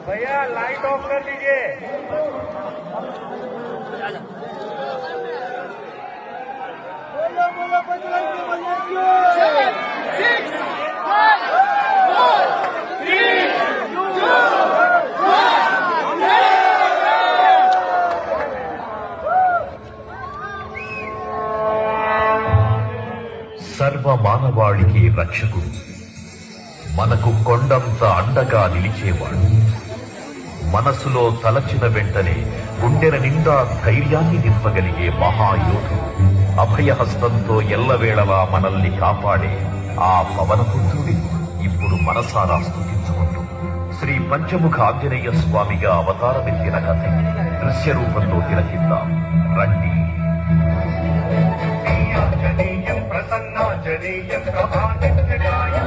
भैया light of कर दीजिए। बोलो बजरंग बली। 7, 6, 5, 4, 3, 2, 1। సర్వ మానవాళికి రక్షకుడు, మనకు కొండంత అండగా నిలిచేవాడు, మనసులో తలచిన వెంటనే గుండెల నిండా ధైర్యాన్ని నింపగలిగే మహాయోధుడు, అభయహస్తంతో ఎల్లవేళలా మనల్ని కాపాడే ఆ పవనపుత్రుడి ఇప్పుడు మనసారా స్తుతించుకుంటూ శ్రీ పంచముఖ ఆంజనేయ స్వామిగా అవతారమెత్తిన కథ దృశ్య రూపంలో తిలకిద్దాం రండి. ప్రసన్నాంజనేయం ప్రభానిత్యకాయం